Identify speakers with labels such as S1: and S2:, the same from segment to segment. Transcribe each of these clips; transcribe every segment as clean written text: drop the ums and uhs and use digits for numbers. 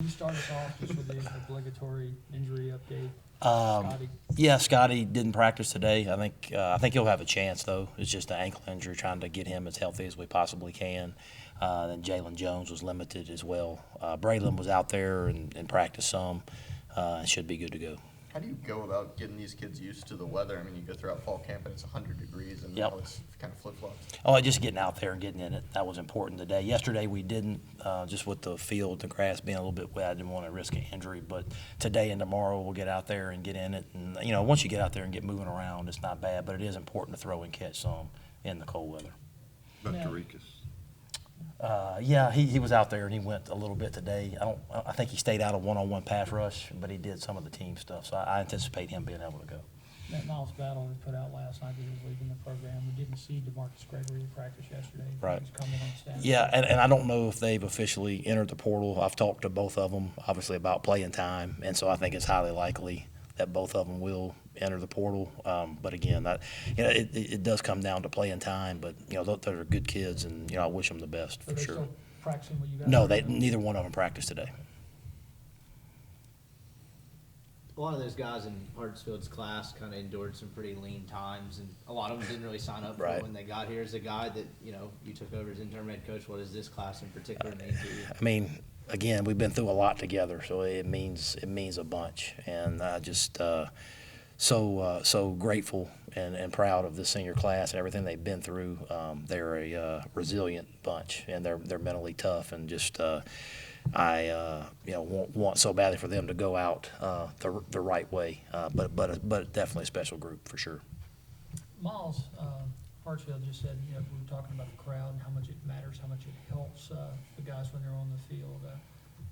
S1: Can you start us off just with the obligatory injury update?
S2: Um,
S1: Scotty?
S2: yeah, Scotty didn't practice today. I think he'll have a chance though. It's just an ankle injury, trying to get him as healthy as we possibly can. Then Jalen Jones was limited as well. Braylon was out there and practiced some. And should be good to go.
S3: How do you go about getting these kids used to the weather? I mean, you go throughout fall camp and it's 100 degrees and
S2: Yep.
S3: now it's kind of flip-flops.
S2: Oh, just getting out there and getting in it. That was important today. Yesterday we didn't, just with the field, the grass being a little bit wet. I didn't want to risk an injury. But today and tomorrow we'll get out there and get in it. And, once you get out there and get moving around, it's not bad. But it is important to throw and catch some in the cold weather.
S1: Yeah.
S4: Vectoricus.
S2: Yeah, he was out there and he went a little bit today. I think he stayed out of one-on-one pass rush, but he did some of the team stuff. So I anticipate him being able to go.
S1: That Miles Battle we put out last night that he was leaving the program. We didn't see DeMarcus Gregory in practice yesterday.
S2: Right.
S1: He's coming on staff.
S2: Yeah, and I don't know if they've officially entered the portal. I've talked to both of them, obviously, about playing time, and so I think it's highly likely that both of them will enter the portal. But again, it does come down to playing time. But they're good kids, and I wish them the best
S1: So
S2: for
S1: they
S2: sure.
S1: still practicing what you guys
S2: No,
S1: are doing?
S2: neither one of them practiced today.
S5: A lot of those guys in Hartsfield's class kind of endured some pretty lean times, and a lot of them didn't really sign up for
S2: Right.
S5: it when they got here. As a guy that you took over as interim head coach, what does this class in particular mean to you?
S2: I mean, again, we've been through a lot together, so it means a bunch, and I just so grateful and proud of this senior class and everything they've been through. They're a resilient bunch, and they're mentally tough, and just I want so badly for them to go out the right way, but definitely a special group for sure.
S1: Miles, Hartsfield just said, we were talking about the crowd and how much it matters, how much it helps the guys when they're on the field.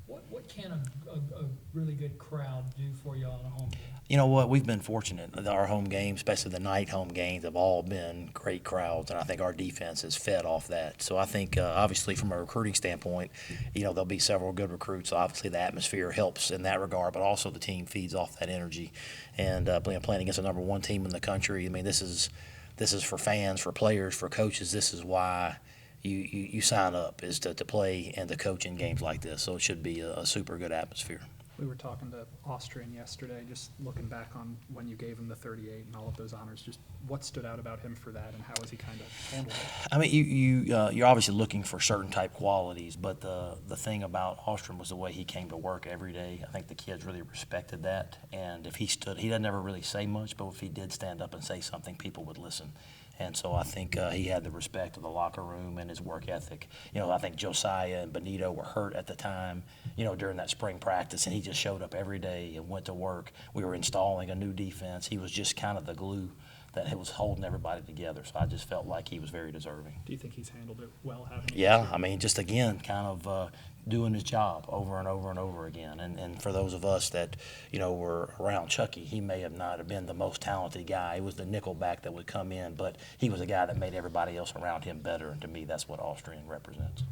S1: What can a really good crowd do for you on a home game?
S2: You know what? We've been fortunate. Our home games, especially the night home games, have all been great crowds, and I think our defense has fed off that. So I think, obviously, from a recruiting standpoint, there'll be several good recruits. Obviously, the atmosphere helps in that regard, but also the team feeds off that energy. And playing against the number one team in the country, I mean, this is for fans, for players, for coaches. This is why you sign up, is to play and to coach in games like this. So it should be a super good atmosphere.
S6: We were talking to Austrian yesterday, just looking back on when you gave him the 38 and all of those honors. Just what stood out about him for that, and how has he kind of handled it?
S2: I mean, you're obviously looking for certain type qualities, but the thing about Austrian was the way he came to work every day. I think the kids really respected that, and if he doesn't ever really say much, but if he did stand up and say something, people would listen. And so I think he had the respect of the locker room and his work ethic. I think Josiah and Benito were hurt at the time, during that spring practice, and he just showed up every day and went to work. We were installing a new defense. He was just kind of the glue that was holding everybody together. So I just felt like he was very deserving.
S6: Do you think he's handled it well? Having
S2: Yeah, I mean, just again, kind of doing his job over and over and over again. And for those of us that, were around Chucky, he may have not have been the most talented guy. He was the nickelback that would come in, but he was a guy that made everybody else around him better. And to me, that's what Austrian represents.